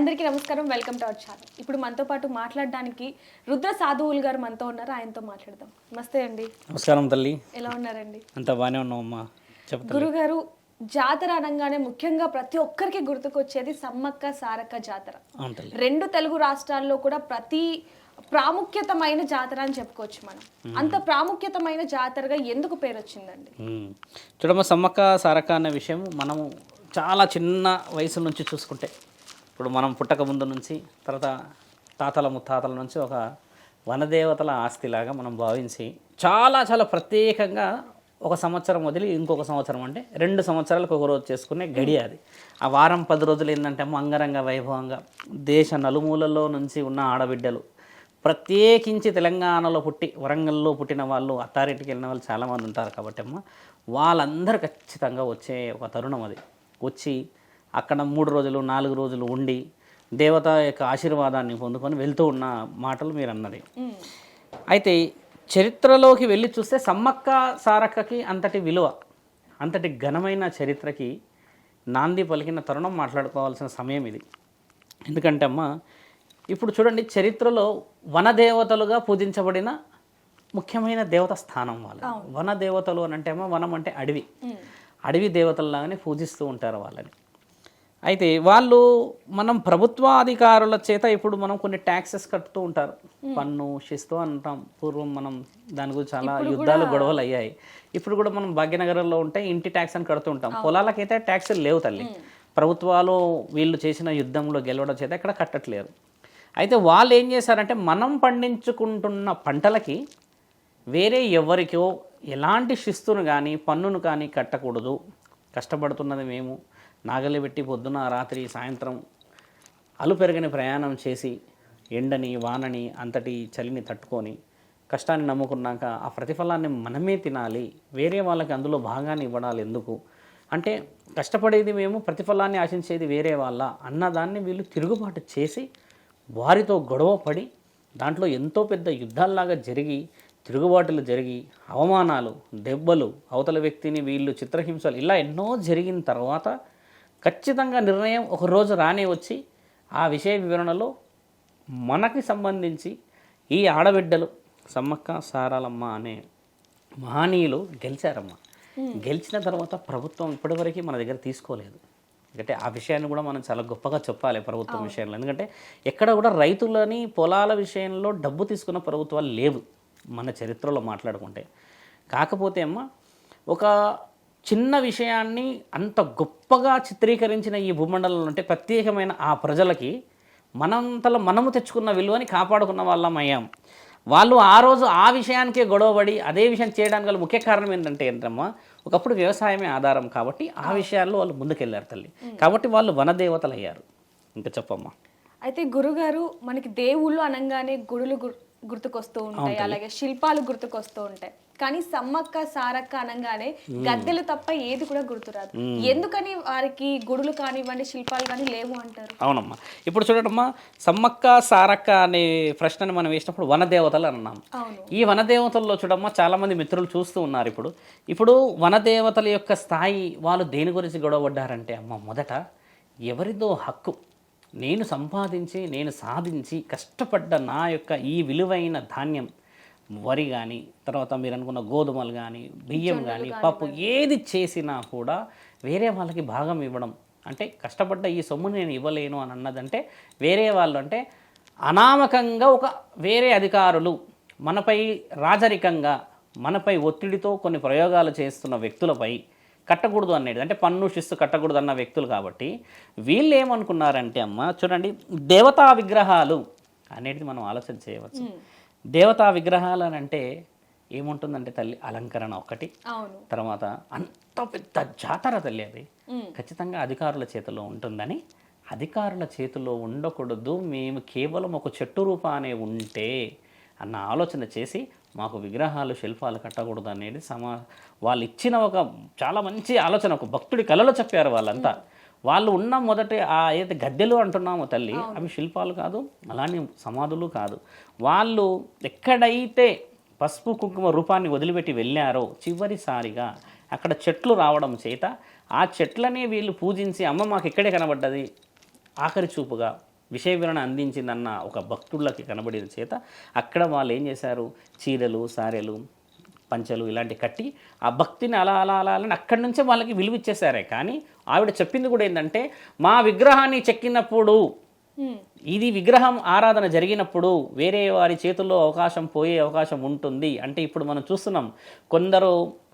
అందరికీ నమస్కారం. Welcome to our channel. ఇప్పుడు మనతో పాటు మాట్లాడడానికి రుద్ర సాధువులు గారు మనతో ఉన్నారు. ఆయనతో మాట్లాడదాం. నమస్తే అండి. నమస్కారం తల్లి. ఎలా ఉన్నారండి? అంత బాగానే ఉన్నామమ్మా. చెప్తా. గురుగారు, జాతర అనగానే ముఖ్యంగా ప్రతి ఒక్కరికి గుర్తుకొచ్చేది సమ్మక్క సారక్క జాతర. రెండు తెలుగు రాష్ట్రాల్లో కూడా ప్రతి ప్రాముఖ్యతమైన జాతర అని చెప్పుకోవచ్చు మనం. అంత ప్రాముఖ్యతమైన జాతరగా ఎందుకు పేరు వచ్చిందండి? చూడమ్మా, సమ్మక్క సారక్క అనే విషయం మనము చాలా చిన్న వయసు నుంచి చూసుకుంటే, ఇప్పుడు మనం పుట్టక ముందు నుంచి తర్వాత తాతల ముత్తాతల నుంచి ఒక వనదేవతల ఆస్తిలాగా మనం భావించి చాలా చాలా ప్రత్యేకంగా ఒక సంవత్సరం వదిలి ఇంకొక సంవత్సరం, అంటే 2 సంవత్సరాలకు ఒక రోజు చేసుకునే గడియ అది. ఆ వారం 10 రోజులు ఏంటంటే అంగరంగ వైభవంగా దేశ నలుమూలల్లో నుంచి ఉన్న ఆడబిడ్డలు, ప్రత్యేకించి తెలంగాణలో పుట్టి వరంగల్లో పుట్టిన వాళ్ళు, అత్తారింటికి వెళ్ళిన వాళ్ళు చాలామంది ఉంటారు కాబట్టి వాళ్ళందరూ ఖచ్చితంగా వచ్చే ఒక తరుణం అది. వచ్చి అక్కడ 3 రోజులు 4 రోజులు ఉండి దేవత యొక్క ఆశీర్వాదాన్ని పొందుకొని వెళ్తూ ఉన్న మాటలు మీరు అన్నది. అయితే చరిత్రలోకి వెళ్ళి చూస్తే సమ్మక్క సారక్కకి అంతటి విలువ, అంతటి ఘనమైన చరిత్రకి నాంది పలికిన తరుణం మాట్లాడుకోవాల్సిన సమయం ఇది. ఎందుకంటే ఇప్పుడు చూడండి, చరిత్రలో వనదేవతలుగా పూజించబడిన ముఖ్యమైన దేవత స్థానం వాళ్ళు. వనదేవతలు అని అంటే వనం అంటే అడవి, అడవి దేవతల్లాగానే పూజిస్తూ ఉంటారు వాళ్ళని. అయితే వాళ్ళు మనం ప్రభుత్వాధికారుల చేత ఇప్పుడు మనం కొన్ని ట్యాక్సెస్ కట్టుతూ ఉంటారు, పన్ను శిస్తు అంటాం. పూర్వం మనం దాని గురించి చాలా యుద్ధాలు గొడవలు అయ్యాయి. ఇప్పుడు కూడా మనం భాగ్యనగరంలో ఉంటే ఇంటి ట్యాక్స్ అని కడుతూ ఉంటాం. పొలాలకైతే ట్యాక్సులు లేవు తల్లి. ప్రభుత్వాలు వీళ్ళు చేసిన యుద్ధంలో గెలవడం చేత ఇక్కడ కట్టట్లేరు. అయితే వాళ్ళు ఏం చేశారంటే, మనం పండించుకుంటున్న పంటలకి వేరే ఎవరికో ఎలాంటి శిస్తును కానీ పన్నును కానీ కట్టకూడదు. కష్టపడుతున్నది మేము, నాగలి పెట్టి పొద్దున రాత్రి సాయంత్రం అలుపెరగని ప్రయాణం చేసి ఎండని వానని అంతటి చలిని తట్టుకొని కష్టాన్ని నమ్ముకున్నాక ఆ ప్రతిఫలాన్ని మనమే తినాలి, వేరే వాళ్ళకి అందులో భాగాన్ని ఇవ్వడాలి ఎందుకు అంటే, కష్టపడేది మేము, ప్రతిఫలాన్ని ఆశించేది వేరే వాళ్ళ అన్నదాన్ని వీళ్ళు తిరుగుబాటు చేసి వారితో గొడవ పడి దాంట్లో ఎంతో పెద్ద యుద్ధాల్లాగా జరిగి, తిరుగుబాటులు జరిగి, అవమానాలు, దెబ్బలు, అవతల వ్యక్తిని వీళ్ళు చిత్రహింసలు, ఇలా ఎన్నో జరిగిన తర్వాత ఖచ్చితంగా నిర్ణయం ఒకరోజు రానే వచ్చి ఆ విషయ వివరణలో మనకి సంబంధించి ఈ ఆడబిడ్డలు సమ్మక్క సారాలమ్మ అనే మహనీయులు గెలిచారమ్మ. గెలిచిన తర్వాత ప్రభుత్వం ఇప్పటివరకు మన దగ్గర తీసుకోలేదు. ఎందుకంటే ఆ విషయాన్ని కూడా మనం చాలా గొప్పగా చెప్పాలి ప్రభుత్వం విషయంలో. ఎందుకంటే ఎక్కడ కూడా రైతులని పొలాల విషయంలో డబ్బు తీసుకున్న ప్రభుత్వాలు లేవు మన చరిత్రలో మాట్లాడుకుంటే. కాకపోతే ఒక చిన్న విషయాన్ని అంత గొప్పగా చిత్రీకరించిన ఈ భూమండలంలో అంటే ప్రత్యేకమైన ఆ ప్రజలకి మనంతలో మనము తెచ్చుకున్న విలువని కాపాడుకున్న వాళ్ళం అయ్యాం. వాళ్ళు ఆ రోజు ఆ విషయానికే గొడవపడి అదే విషయం చేయడానికి గల ముఖ్య కారణం ఏంటంటే ఒకప్పుడు వ్యవసాయమే ఆధారం కాబట్టి ఆ విషయాల్లో వాళ్ళు ముందుకెళ్ళారు తల్లి. కాబట్టి వాళ్ళు వనదేవతలు అయ్యారు. ఇంకా చెప్పమ్మా. అయితే గురుగారు, మనకి దేవుళ్ళు అనగానే గుడులు గుర్తుకొస్తూ ఉంటాయి, అలాగే శిల్పాలు గుర్తుకొస్తూ ఉంటాయి. కానీ సమ్మక్క సారక్క అనగానే గద్దెలు తప్ప ఏది కూడా గుర్తురాదు. ఎందుకని వారికి గుడులు కానివ్వండి శిల్పాలు కానీ లేవు అంటారు? అవునమ్మా. ఇప్పుడు చూడటమ్మా, సమ్మక్క సారక్క అనే ప్రశ్నని మనం వేసినప్పుడు వనదేవతలు అన్నాం. ఈ వనదేవతల్లో చూడమ్మా చాలా మంది మిత్రులు చూస్తూ ఉన్నారు. ఇప్పుడు వనదేవతల యొక్క స్థాయి, వాళ్ళు దేని గురించి గొడవపడ్డారంటే మొదట ఎవరిదో హక్కు, నేను సంపాదించి నేను సాధించి కష్టపడ్డ నా యొక్క ఈ విలువైన ధాన్యం, వరి కానీ తర్వాత మీరు అనుకున్న గోధుమలు కానీ బియ్యం కానీ పప్పు ఏది చేసినా కూడా వేరే వాళ్ళకి భాగం ఇవ్వడం. అంటే కష్టపడ్డ ఈ సొమ్ము నేను ఇవ్వలేను అని అన్నదంటే వేరే వాళ్ళు అంటే అనామకంగా ఒక వేరే అధికారులు మనపై రాజరికంగా మనపై ఒత్తిడితో కొన్ని ప్రయోగాలు చేస్తున్న వ్యక్తులపై కట్టకూడదు అనేది, అంటే పన్ను శిస్తు కట్టకూడదు అన్న వ్యక్తులు. కాబట్టి వీళ్ళు ఏమనుకున్నారంటే చూడండి, దేవతా విగ్రహాలు అనేది మనం ఆలోచన చేయవచ్చు. దేవతా విగ్రహాలు అని అంటే ఏముంటుందంటే తల్లి, అలంకరణ ఒకటి, తర్వాత అంత పెద్ద జాతర తల్లి అది ఖచ్చితంగా అధికారుల చేతిలో ఉంటుందని, అధికారుల చేతిలో ఉండకూడదు, మేము కేవలం ఒక చెట్టు రూపానే ఉంటే అన్న ఆలోచన చేసి మాకు విగ్రహాలు శిల్పాలు కట్టకూడదు అనేది వాళ్ళు ఇచ్చిన ఒక చాలా మంచి ఆలోచన, ఒక భక్తుడి కళలో చెప్పారు వాళ్ళంతా. వాళ్ళు ఉన్న మొదటి ఏదైతే గద్దెలు అంటున్నామో తల్లి, అవి శిల్పాలు కాదు, అలానే సమాధులు కాదు. వాళ్ళు ఎక్కడైతే పసుపు కుంకుమ రూపాన్ని వదిలిపెట్టి వెళ్ళారో చివరిసారిగా అక్కడ చెట్లు రావడం చేత ఆ చెట్లనే వీళ్ళు పూజించి, అమ్మ మాకు ఇక్కడే కనబడ్డది ఆఖరి చూపుగా విషయ వివరణ అందించిందన్న ఒక భక్తులకి కనబడిన చేత అక్కడ వాళ్ళు ఏం చేశారు, చీరలు సారెలు పంచలు ఇలాంటి కట్టి ఆ భక్తిని అలా అలా అలా అని అక్కడి నుంచే వాళ్ళకి విలువ ఇచ్చేసారే. కానీ ఆవిడ చెప్పింది కూడా ఏంటంటే, మా విగ్రహాన్ని చెక్కినప్పుడు, ఇది విగ్రహం ఆరాధన జరిగినప్పుడు వేరే వారి చేతుల్లో అవకాశం పోయే అవకాశం ఉంటుంది. అంటే ఇప్పుడు మనం చూస్తున్నాం, కొందరు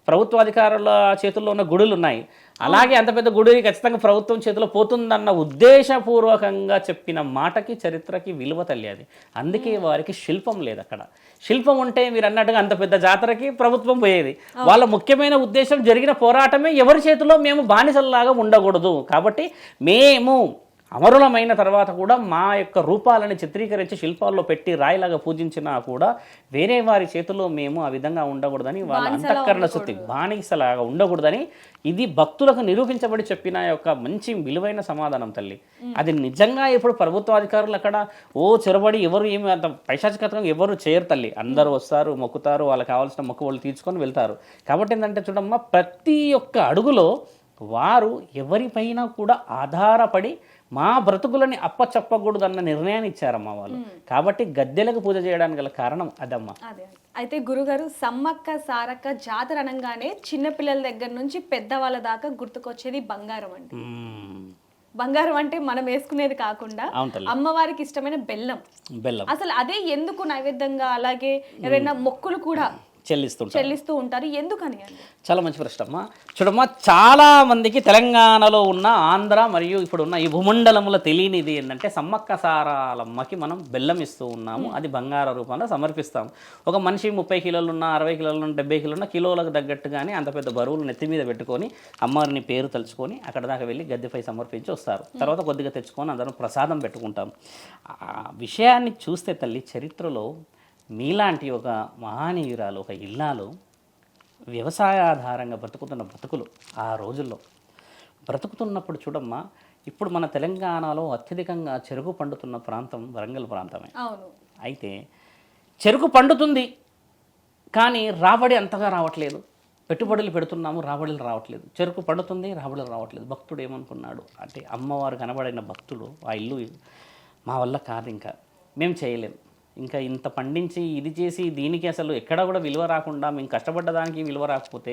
ప్రభుత్వాధికారుల చేతుల్లో ఉన్న గుడులు ఉన్నాయి, అలాగే అంత పెద్ద గుడి ఖచ్చితంగా ప్రభుత్వం చేతిలో పోతుందన్న ఉద్దేశపూర్వకంగా చెప్పిన మాటకి చరిత్రకి విలువ తెలియదు. అందుకే వారికి శిల్పం లేదు. అక్కడ శిల్పం ఉంటే మీరు అన్నట్టుగా అంత పెద్ద జాతరకి ప్రభుత్వం పోయేది. వాళ్ళ ముఖ్యమైన ఉద్దేశం జరిగిన పోరాటమే ఎవరి చేతిలో మేము బానిసల్లాగా ఉండకూడదు, కాబట్టి మేము అమరులమైన తర్వాత కూడా మా యొక్క రూపాలని చిత్రీకరించి శిల్పాల్లో పెట్టి రాయిలాగా పూజించినా కూడా వేరే వారి చేతుల్లో మేము ఆ విధంగా ఉండకూడదని, వాళ్ళ అంతఃకరణ శుద్ధి బానిసలాగా ఉండకూడదని ఇది భక్తులకు నిరూపించబడి చెప్పిన యొక్క మంచి విలువైన సమాధానం తల్లి. అది నిజంగా ఇప్పుడు ప్రభుత్వాధికారులు అక్కడ చొరబడి ఎవరు ఏమి అంత పైశాచికతంగా ఎవరు చేయరు తల్లి. అందరూ వస్తారు, మొక్కుతారు, వాళ్ళకి కావాల్సిన మొక్కుబడులు తీర్చుకొని వెళ్తారు. కాబట్టి ఏంటంటే చూడమ్మా, ప్రతి ఒక్క అడుగులో వారు ఎవరిపైన కూడా ఆధారపడి మా బ్రతుకులని అప్పచెప్పకూడదన్న నిర్ణయాన్ని ఇచ్చారమ్మా వాళ్ళు. కాబట్టి గద్దెలకు పూజ చేయడానికి గల కారణం అదమ్మా. అయితే గురుగారు, సమ్మక్క సారక్క జాతర అనగానే చిన్నపిల్లల దగ్గర నుంచి పెద్దవాళ్ళ దాకా గుర్తుకొచ్చేది బంగారం అండి. బంగారం అంటే మనం వేసుకునేది కాకుండా అమ్మవారికి ఇష్టమైన బెల్లం. అసలు అదే ఎందుకు నైవేద్యంగా, అలాగే ఎవరైనా మొక్కులు కూడా చెల్లిస్తూ ఉంటారు, ఎందుకని? చాలా మంచి ప్రశ్న అమ్మా. చూడమ్మా, చాలా మందికి తెలంగాణలో ఉన్న, ఆంధ్ర మరియు ఇప్పుడు ఉన్న ఈ భూమండలంలో తెలియనిది ఏంటంటే, సమ్మక్క సారాలమ్మకి మనం బెల్లం ఇస్తూ ఉన్నాము, అది బంగార రూపంలో సమర్పిస్తాము. ఒక మనిషి 30 కిలోలు ఉన్న, 60 కిలోలు ఉన్న, 70 కిలోలు ఉన్న, కిలోలకు తగ్గట్టుగానే అంత పెద్ద బరువులు నెత్తి మీద పెట్టుకొని అమ్మవారిని పేరు తలుచుకొని అక్కడ దాకా వెళ్ళి గద్దెపై సమర్పించి వస్తారు. తర్వాత కొద్దిగా తెచ్చుకొని అందరం ప్రసాదం పెట్టుకుంటాం. ఆ విషయాన్ని చూస్తే తల్లి, చరిత్రలో మీలాంటి ఒక మహానీయురాలు, ఒక ఇల్లాలు వ్యవసాయాధారంగా బ్రతుకుతున్న బ్రతుకులు ఆ రోజుల్లో బ్రతుకుతున్నప్పుడు చూడమ్మా, ఇప్పుడు మన తెలంగాణలో అత్యధికంగా చెరుకు పండుతున్న ప్రాంతం వరంగల్ ప్రాంతమే. అయితే చెరుకు పండుతుంది కానీ రాబడి అంతగా రావట్లేదు. పెట్టుబడులు పెడుతున్నాము, రాబడులు రావట్లేదు. చెరుకు పండుతుంది, రాబడులు రావట్లేదు. భక్తుడు ఏమనుకున్నాడు అంటే, అమ్మవారు కనబడిన భక్తుడు, ఆ ఇల్లు మా వల్ల కాదు, ఇంకా మేము చేయలేము, ఇంకా ఇంత పండించి ఇది చేసి దీనికి అసలు ఎక్కడ కూడా విలువ రాకుండా మేము కష్టపడ్డదానికి విలువ రాకపోతే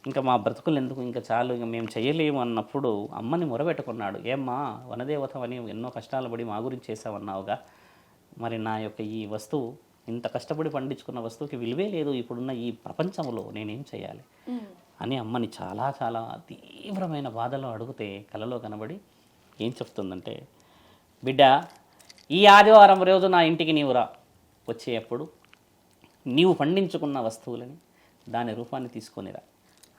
ఇంకా మా బ్రతుకులు ఎందుకు, ఇంకా చాలు, ఇంకా మేము చేయలేము అన్నప్పుడు అమ్మని మొరబెట్టుకున్నాడు. ఏమ్మా, వనదేవతవని ఎన్నో కష్టాలు పడి మా గురించి చేసావన్నావుగా, మరి నా యొక్క ఈ వస్తువు, ఇంత కష్టపడి పండించుకున్న వస్తువుకి విలువే లేదు ఇప్పుడున్న ఈ ప్రపంచంలో, నేనేం చేయాలి అని అమ్మని చాలా చాలా తీవ్రమైన బాధలో అడిగితే కలలో కనబడి ఏం చెప్తుందంటే, బిడ్డ, ఈ ఆదివారం రోజు నా ఇంటికి నీవు రా, వచ్చేటప్పుడు నీవు పండించుకున్న వస్తువులని దాని రూపాన్ని తీసుకొనిరా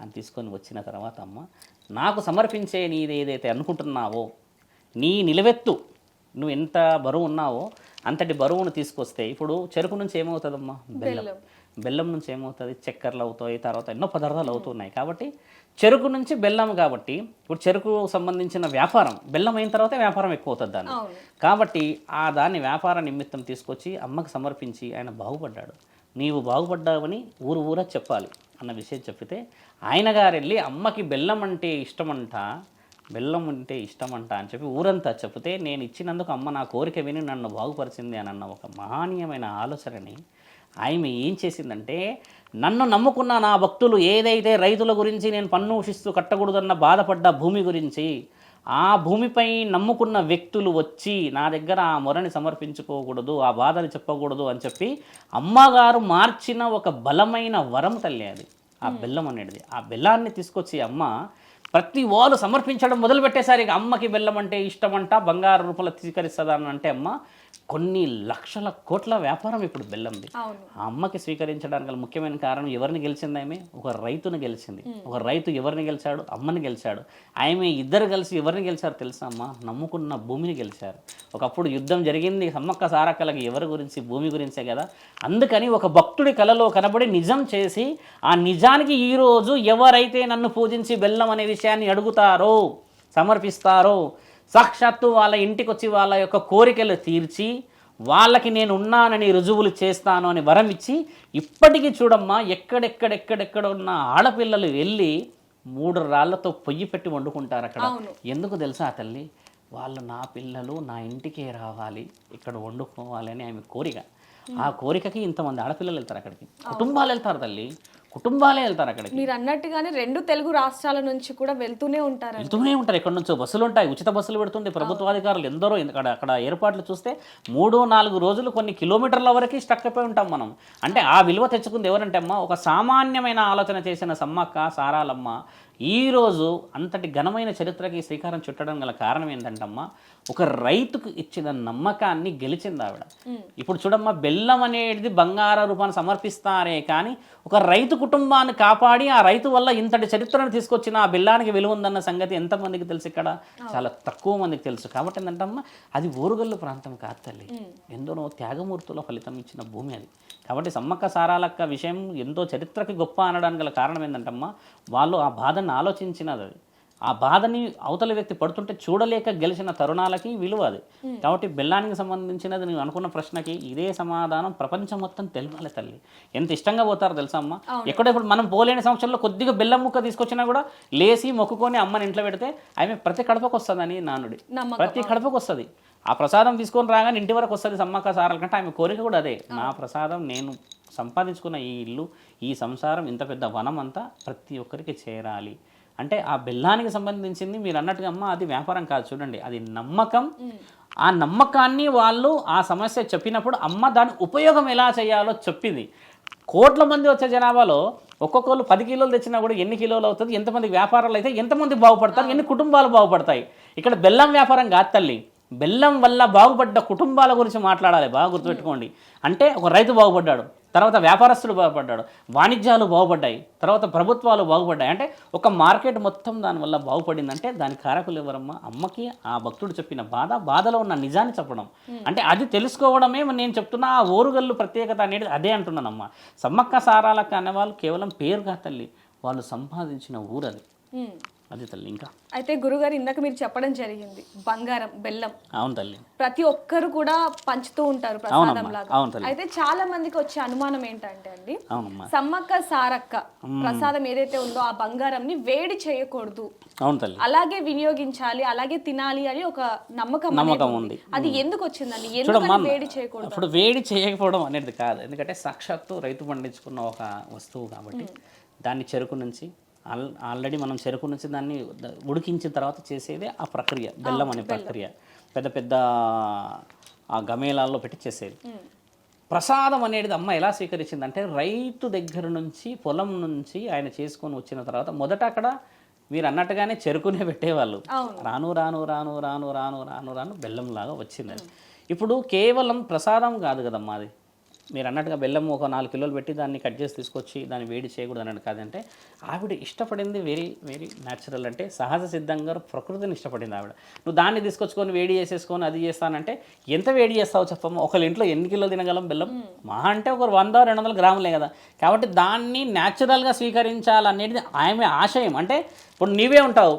అని తీసుకొని వచ్చిన తర్వాత, అమ్మ నాకు సమర్పించే నీది ఏదైతే అనుకుంటున్నావో, నీ నిలవెత్తు, నువ్వు ఎంత బరువు ఉన్నావో అంతటి బరువును తీసుకొస్తే, ఇప్పుడు చెరుకు నుంచి ఏమవుతుందమ్మా, బెల్లం. బెల్లం నుంచి ఏమవుతుంది, చక్కెరలు అవుతాయి, తర్వాత ఎన్నో పదార్థాలు అవుతున్నాయి. కాబట్టి చెరుకు నుంచి బెల్లం, కాబట్టి ఇప్పుడు చెరుకు సంబంధించిన వ్యాపారం, బెల్లం అయిన తర్వాత వ్యాపారం ఎక్కువ అవుతుంది దాన్ని. కాబట్టి ఆ దాన్ని వ్యాపార నిమిత్తం తీసుకొచ్చి అమ్మకి సమర్పించి ఆయన బాగుపడ్డాడు. నీవు బాగుపడ్డావని ఊరా చెప్పాలి అన్న విషయం చెప్పితే, ఆయన గారు వెళ్ళి అమ్మకి బెల్లం అంటే ఇష్టమంట అని చెప్పి ఊరంతా చెప్తే, నేను ఇచ్చినందుకు అమ్మ నా కోరిక విని నన్ను బాగుపరిచింది అని అన్న ఒక మహనీయమైన ఆలోచనని ఆమె ఏం చేసిందంటే, నన్ను నమ్ముకున్న నా భక్తులు ఏదైతే రైతుల గురించి నేను పన్ను ఊషిస్తూ కట్టకూడదన్న బాధపడ్డ భూమి గురించి, ఆ భూమిపై నమ్ముకున్న వ్యక్తులు వచ్చి నా దగ్గర ఆ మొరని సమర్పించుకోకూడదు, ఆ బాధని చెప్పకూడదు అని చెప్పి అమ్మగారు మార్చిన ఒక బలమైన వరం తల్లి అది, ఆ బెల్లం అనేది. ఆ బెల్లాన్ని తీసుకొచ్చి అమ్మ ప్రతి వాళ్ళు సమర్పించడం మొదలుపెట్టేసరికి, అమ్మకి బెల్లం అంటే ఇష్టమంట, బంగారు రూపంలో స్వీకరిస్తుందని అంటే అమ్మ కొన్ని లక్షల కోట్ల వ్యాపారం ఇప్పుడు బెల్లంది. ఆ అమ్మకి స్వీకరించడానికి గల ముఖ్యమైన కారణం, ఎవరిని గెలిచింది ఆమె? ఒక రైతును గెలిచింది. ఒక రైతు ఎవరిని గెలిచాడు? అమ్మని గెలిచాడు. ఆమె ఇద్దరు కలిసి ఎవరిని గెలిచారు తెలుసా అమ్మ? నమ్ముకున్న భూమిని గెలిచారు. ఒకప్పుడు యుద్ధం జరిగింది సమ్మక్క సారక్కలకి ఎవరి గురించి? భూమి గురించే కదా. అందుకని ఒక భక్తుడి కలలో కనబడి నిజం చేసి, ఆ నిజానికి ఈరోజు ఎవరైతే నన్ను పూజించి బెల్లం అనే విషయాన్ని అడుగుతారో, సమర్పిస్తారో, సాక్షాత్తు వాళ్ళ ఇంటికి వచ్చి వాళ్ళ యొక్క కోరికలు తీర్చి వాళ్ళకి నేను ఉన్నానని రుజువులు చేస్తాను అని వరం ఇచ్చి, ఇప్పటికీ చూడమ్మా ఎక్కడెక్కడ ఉన్న ఆడపిల్లలు వెళ్ళి 3 రాళ్లతో పొయ్యి పెట్టి వండుకుంటారు అక్కడ. ఎందుకు తెలుసా తల్లి? నా పిల్లలు నా ఇంటికే రావాలి, ఇక్కడ వండుకోవాలి అని ఆమె కోరిక. ఆ కోరికకి ఇంతమంది ఆడపిల్లలు వెళ్తారు అక్కడికి, కుటుంబాలు వెళ్తారు తల్లి, కుటుంబాలే వెళ్తారు అక్కడికి. మీరు అన్నట్టుగానే 2 తెలుగు రాష్ట్రాల నుంచి కూడా వెళ్తూనే ఉంటారు. ఎక్కడి నుంచో బస్సులు ఉంటాయి, ఉచిత బస్సులు పెడుతుండే ప్రభుత్వాధికారులు ఎందరో. అక్కడ ఏర్పాట్లు చూస్తే 3-4 రోజులు కొన్ని కిలోమీటర్ల వరకు స్టక్ అయిపోయి ఉంటాం మనం. అంటే ఆ విలువ తెచ్చుకుంది ఎవరంటే అమ్మ, ఒక సామాన్యమైన ఆలోచన చేసిన సమ్మక్క సారాలమ్మ ఈరోజు అంతటి ఘనమైన చరిత్రకి శ్రీకారం చుట్టడం గల కారణం ఏంటంటమ్మా, ఒక రైతుకు ఇచ్చిన నమ్మకాన్ని గెలిచింది ఆవిడ. ఇప్పుడు చూడమ్మా, బెల్లం అనేది బంగార రూపాన్ని సమర్పిస్తారే కానీ ఒక రైతు కుటుంబాన్ని కాపాడి ఆ రైతు వల్ల ఇంతటి చరిత్రను తీసుకొచ్చిన ఆ బెల్లానికి విలువ ఉందన్న సంగతి ఎంతమందికి తెలుసు? ఇక్కడ చాలా తక్కువ మందికి తెలుసు. కాబట్టి ఏంటంటమ్మా, అది ఓరుగల్లు ప్రాంతం కాదు తల్లి, ఎందరో త్యాగమూర్తుల ఫలితం ఇచ్చిన భూమి అది. కాబట్టి సమ్మక్క సారాలక్క విషయం ఎంతో చరిత్రకి గొప్ప అనడానికి గల కారణం ఏంటంటమ్మా, వాళ్ళు ఆ బాధను ఆలోచించినది. అది ఆ బాధని అవతల వ్యక్తి పడుతుంటే చూడలేక గెలిచిన తరుణాలకి విలువ అది. కాబట్టి బెల్లానికి సంబంధించినది నువ్వు అనుకున్న ప్రశ్నకి ఇదే సమాధానం ప్రపంచం మొత్తం తెలవాలి తల్లి. ఎంత ఇష్టంగా పోతారో తెలుసా అమ్మ. ఎక్కడెప్పుడు మనం పోలేని సంవత్సరంలో కొద్దిగా బెల్లం ముక్క తీసుకొచ్చినా కూడా లేసి మొక్కుకొని అమ్మని ఇంట్లో పెడితే ఆమె ప్రతి కడపకు వస్తుందని నానుడి, ప్రతి కడపకు వస్తుంది. ఆ ప్రసాదం తీసుకొని రాగానే ఇంటి వరకు వస్తుంది సమ్మక్క సారాల కంటే ఆమె కోరిక కూడా అదే. నా ప్రసాదం నేను సంపాదించుకున్న ఈ ఇల్లు, ఈ సంసారం, ఇంత పెద్ద వనం అంతా ప్రతి ఒక్కరికి చేరాలి అంటే ఆ బెల్లానికి సంబంధించింది మీరు అన్నట్టుగా అమ్మ, అది వ్యాపారం కాదు చూడండి, అది నమ్మకం. ఆ నమ్మకాన్ని వాళ్ళు ఆ సమస్య చెప్పినప్పుడు అమ్మ దాని ఉపయోగం ఎలా చేయాలో చెప్పింది. కోట్ల మంది వచ్చే జనాభాలో ఒక్కొక్కరు 10 కిలోలు తెచ్చినా కూడా ఎన్ని కిలోలు అవుతుంది, ఎంతమంది వ్యాపారాలు అయితే ఎంతమంది బాగుపడతారు, ఎన్ని కుటుంబాలు బాగుపడతాయి. ఇక్కడ బెల్లం వ్యాపారం కాదు తల్లి, బెల్లం వల్ల బాగుపడ్డ కుటుంబాల గురించి మాట్లాడాలి. బాగా గుర్తుపెట్టుకోండి. అంటే ఒక రైతు బాగుపడ్డాడు, తర్వాత వ్యాపారస్తులు బాగుపడ్డాడు, వాణిజ్యాలు బాగుపడ్డాయి, తర్వాత ప్రభుత్వాలు బాగుపడ్డాయి. అంటే ఒక మార్కెట్ మొత్తం దానివల్ల బాగుపడిందంటే దాని కారకులు ఎవరమ్మా? అమ్మకి ఆ భక్తుడు చెప్పిన బాధలో ఉన్న నిజాన్ని చెప్పడం. అంటే అది తెలుసుకోవడమే నేను చెప్తున్నా ఆ ఓరుగల్లు ప్రత్యేకత అనేది అదే అంటున్నానమ్మా. సమ్మక్క సారాలక్క అనేవాళ్ళు కేవలం పేరుగా తల్లి, వాళ్ళు సంపాదించిన ఊరది, అది తల్లి. ఇంకా అయితే గురుగారు ఇందాక మీరు చెప్పడం జరిగింది బంగారం, బెల్లం. అవును తల్లి, ప్రతి ఒక్కరు కూడా పంచుతూ ఉంటారు ప్రసాదం లాగా. అయితే చాలా మందికి వచ్చే అనుమానం ఏంటంటే అండి, సమ్మక్క సారక్క ప్రసాదం ఏదైతే ఉందో ఆ బంగారంని వేడి చేయకూడదు, అవును తల్లి, అలాగే వినియోగించాలి, అలాగే తినాలి అని ఒక నమ్మకం ఉంది. అది ఎందుకు వచ్చిందండి? ఎందుకు వేడి చేయకూడదు? ఇప్పుడు వేడి చేయకపోవడం అనేది కాదు, ఎందుకంటే సాక్షాత్తు రైతు పండించుకున్న ఒక వస్తువు కాబట్టి దాన్ని చెరుకు నుంచి ఆల్రెడీ మనం చెరుకు నుంచి దాన్ని ఉడికించిన తర్వాత చేసేదే ఆ ప్రక్రియ, బెల్లం అనే ప్రక్రియ. పెద్ద పెద్ద ఆ గమేలాల్లో పెట్టి చేసేది. ప్రసాదం అనేది అమ్మ ఎలా స్వీకరించిందంటే రైతు దగ్గర నుంచి, పొలం నుంచి ఆయన చేసుకొని వచ్చిన తర్వాత మొదట అక్కడ మీరు అన్నట్టుగానే చెరుకునే పెట్టేవాళ్ళు. రాను రాను రాను రాను రాను రాను రాను బెల్లంలాగా వచ్చింది. ఇప్పుడు కేవలం ప్రసాదం కాదు కదమ్మా అది. మీరు అన్నట్టుగా బెల్లం ఒక 4 కిలోలు పెట్టి దాన్ని కట్ చేసి తీసుకొచ్చి దాన్ని వేడి చేయకూడదు అన్నట్టు కాదంటే ఆవిడ ఇష్టపడింది వెరీ వెరీ న్యాచురల్. అంటే సహజ సిద్ధంగా ప్రకృతిని ఇష్టపడింది ఆవిడ. నువ్వు దాన్ని తీసుకొచ్చుకొని వేడి చేసేసుకొని అది చేస్తానంటే ఎంత వేడి చేస్తావు చెప్పమ్మా? ఒకళ్ళ ఇంట్లో ఎన్ని కిలోలు తినగలం బెల్లం? మహా అంటే ఒక 100-200 గ్రాములే కదా. కాబట్టి దాన్ని న్యాచురల్గా స్వీకరించాలనేది ఆమె ఆశయం. అంటే ఇప్పుడు నీవే ఉంటావు,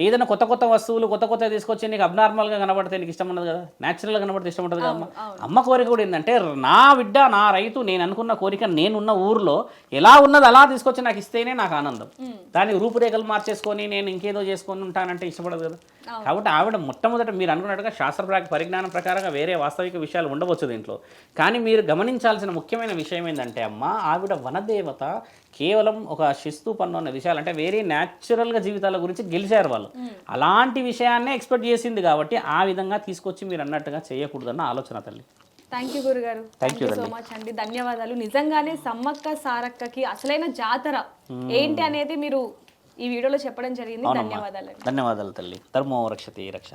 ఏదైనా కొత్త వస్తువులు కొత్త తీసుకొచ్చి నీకు అబ్నార్మల్గా కనబడితే నీకు ఇష్టం ఉండదు కదా, న్యాచురల్గా కనబడితే ఇష్టం ఉంటుంది కదమ్మా. అమ్మ కోరిక కూడా ఏంటంటే నా బిడ్డ, నా రైతు, నేను అనుకున్న కోరిక నేనున్న ఊరిలో ఎలా ఉన్నది అలా తీసుకొచ్చి నాకు ఇస్తేనే నాకు ఆనందం. దానికి రూపురేఖలు మార్చేసుకొని నేను ఇంకేదో చేసుకొని ఉంటానంటే ఇష్టపడదు కదా. కాబట్టి ఆవిడ మొట్టమొదట మీరు అనుకున్నట్టుగా శాస్త్ర పరిజ్ఞానం ప్రకారంగా వేరే వాస్తవిక విషయాలు ఉండవచ్చు దీంట్లో. కానీ మీరు గమనించాల్సిన ముఖ్యమైన విషయం ఏంటంటే అమ్మ, ఆవిడ వనదేవత కేవలం ఒక శిస్తు పన్ను అన్న విషయాలు అంటే వేరే న్యాచురల్గా జీవితాల గురించి గెలిచారు వాళ్ళు. అలాంటి విషయాన్నే ఎక్స్పెక్ట్ చేసింది కాబట్టి ఆ విధంగా తీసుకొచ్చి మీరు అన్నట్టుగా చేయకూడదన్న ఆలోచన తల్లి. థ్యాంక్ యూ గురుగారు, థ్యాంక్ యూ సో మచ్ అండి, ధన్యవాదాలు. నిజంగానే సమ్మక్క సారక్కకి అసలైన జాతర ఏంటి అనేది మీరు ఈ వీడియోలో చెప్పడం జరిగింది. ధన్యవాదాలు. ధన్యవాదాలు తల్లి. ధర్మో రక్షతే రక్ష.